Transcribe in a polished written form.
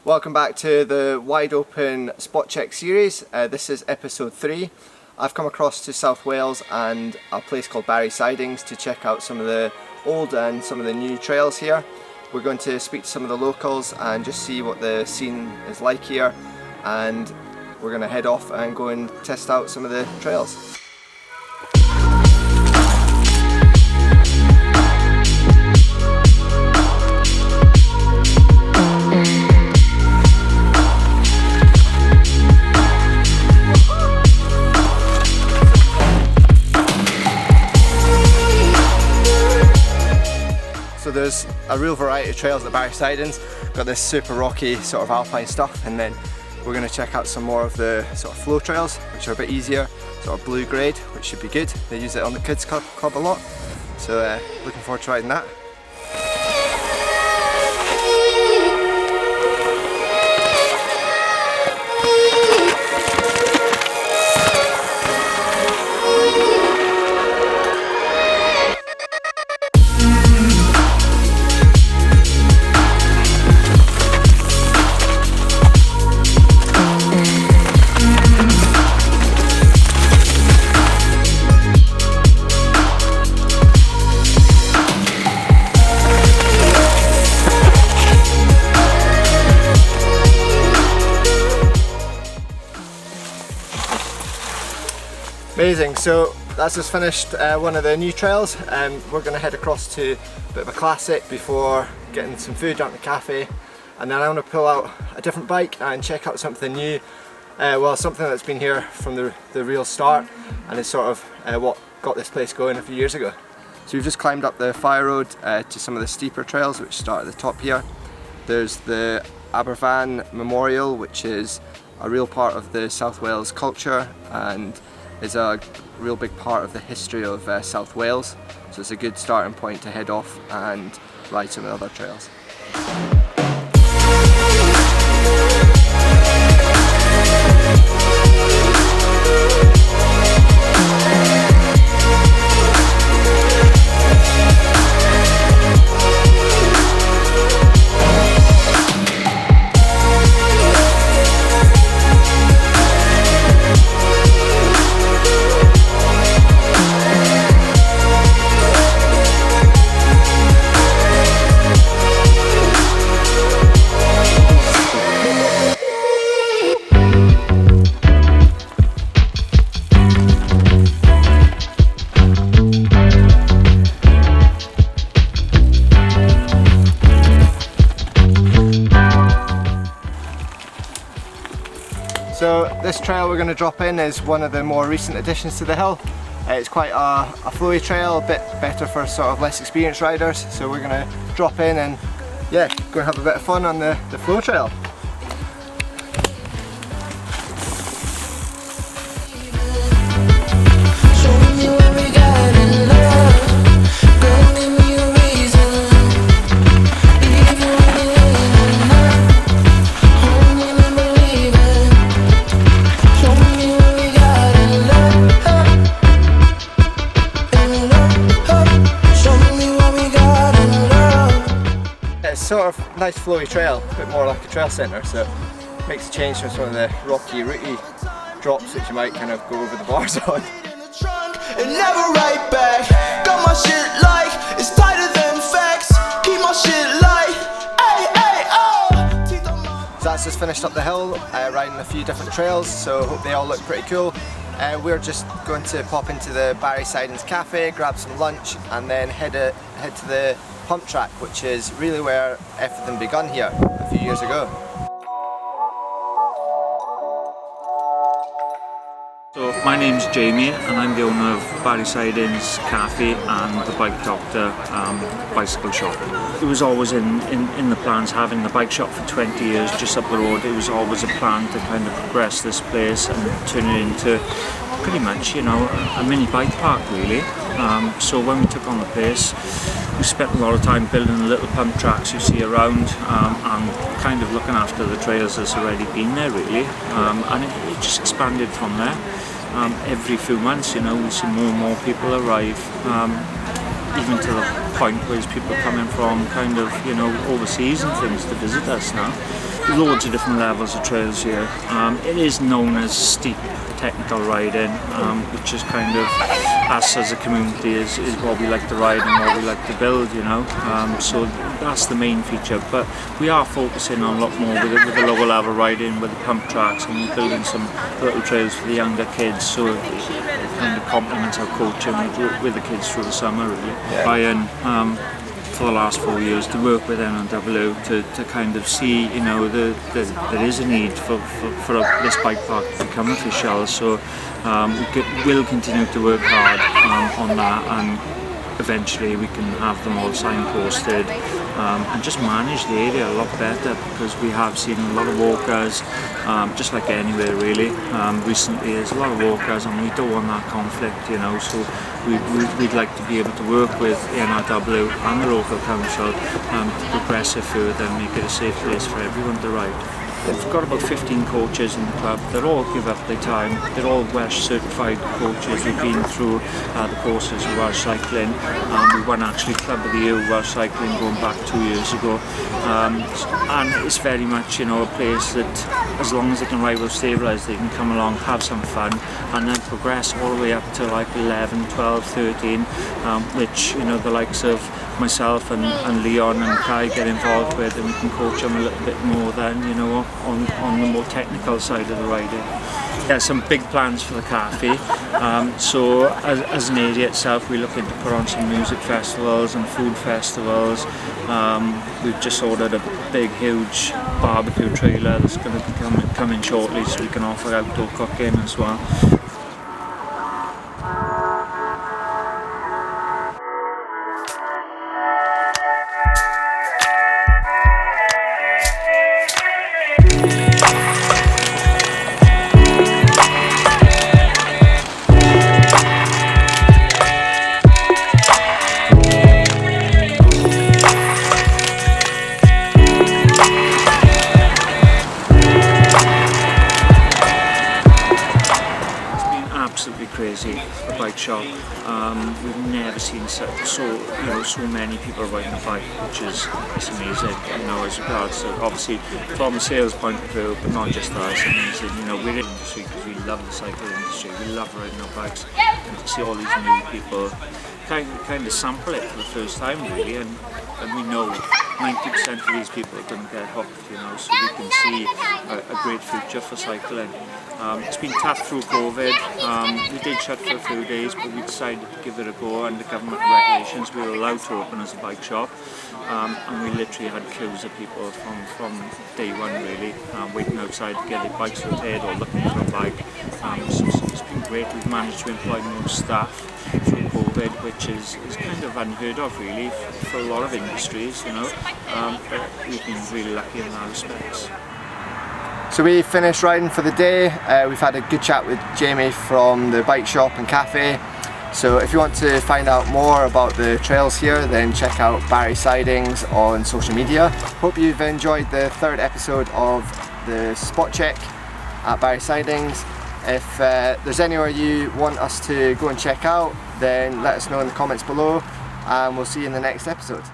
Welcome back to the Wide Open Spot Check series. This is episode 3. I've come across to South Wales and a place called Barry Sidings to check out some of the old and some of the new trails here. We're going to speak to some of the locals and just see what the scene is like here, and we're going to head off and go and test out some of the trails. So there's a real variety of trails at Barry Sidings. Got this super rocky sort of alpine stuff, and then we're going to check out some more of the sort of flow trails, which are a bit easier, sort of blue grade, which should be good. They use it on the kids club a lot, so looking forward to riding that. Amazing, so that's just finished one of the new trails. We're going to head across to a bit of a classic before getting some food down at the cafe, and then I want to pull out a different bike and check out something new, well, something that's been here from the real start, and it's sort of what got this place going a few years ago. So we've just climbed up the fire road to some of the steeper trails which start at the top here. There's the Aberfan Memorial, which is a real part of the South Wales culture and is a real big part of the history of South Wales, so it's a good starting point to head off and ride some of the other trails. So this trail we're going to drop in is one of the more recent additions to the hill. It's quite a flowy trail, a bit better for sort of less experienced riders, so we're going to drop in and yeah, go and have a bit of fun on the flow trail. Sort of nice flowy trail, a bit more like a trail centre, so makes a change from some of the rocky, rooty drops which you might kind of go over the bars on. And never right back. Got my shit like it's tighter than facts. Keep my shit like So that's just finished up the hill, riding a few different trails, so I hope they all look pretty cool. We're just going to pop into the Barry Sidings cafe, grab some lunch, and then head to the pump track, which is really where everything begun here a few years ago. So my name's Jamie and I'm the owner of Barry Sidings Cafe and the Bike Doctor bicycle shop. It was always in the plans having the bike shop for 20 years just up the road. It was always a plan to kind of progress this place and turn it into pretty much, you know, a mini bike park really. So when we took on the place, we spent a lot of time building the little pump tracks you see around and kind of looking after the trails that's already been there really, and it just expanded from there. Every few months, you know, we see more and more people arrive, even to the point where there's people coming from kind of, you know, overseas and things to visit us now. loads of different levels of trails here. It is known as steep technical riding, which is kind of us as a community is what we like to ride and what we like to build, you know. So that's the main feature, but we are focusing on a lot more with the lower level riding, with the pump tracks, and we're building some little trails for the younger kids, so it kind of complements our coaching with the kids through the summer, really. Brian, for the last 4 years, to work with NRW to kind of see, you know, there is a need for this bike park to become official, so we'll continue to work hard on that, and eventually we can have them all signposted and just manage the area a lot better, because we have seen a lot of walkers, just like anywhere really. Recently there's a lot of walkers, and we don't want that conflict, you know, so we'd like to be able to work with the NRW and the local council to progress it further and make it a safe place for everyone to ride. We've got about 15 coaches in the club. They all give up their time. They're all Welsh certified coaches. We've been through the courses of Welsh cycling. We won actually Club of the Year Welsh cycling going back 2 years ago. And it's very much, you know, a place that as long as they can ride with stabilised, they can come along, have some fun, and then progress all the way up to like 11, 12, 13, which, you know, the likes of myself and Leon and Kai get involved with, and we can coach them a little bit more than, you know, on the more technical side of the riding. There's some big plans for the cafe. So as an area itself, we're looking to put on some music festivals and food festivals. We've just ordered a big, huge barbecue trailer that's going to be coming shortly, so we can offer outdoor cooking as well. Absolutely crazy, the bike shop. We've never seen so many people riding a bike, which is amazing. You know, as regards to obviously from a sales point of view, but not just that, it's amazing. You know, we're in the industry because we love the cycle industry. We love riding our bikes, and to see all these new people kind of sample it for the first time, really, and we know 90% of these people are going to get hooked, you know, so we can see a great future for cycling. It's been tough through COVID. We did shut for a few days, but we decided to give it a go. Under government regulations, we were allowed to open as a bike shop, and we literally had queues of people from day one, really, waiting outside to get their bikes repaired or looking for a bike. So it's been great. We've managed to employ more staff through COVID, which is kind of unheard of, really, for a lot of industries, you know. But we've been really lucky in that respect. So we finished riding for the day. We've had a good chat with Jamie from the bike shop and cafe. So if you want to find out more about the trails here, then check out Barry Sidings on social media. Hope you've enjoyed the third episode of the spot check at Barry Sidings. If there's anywhere you want us to go and check out, then let us know in the comments below, and we'll see you in the next episode.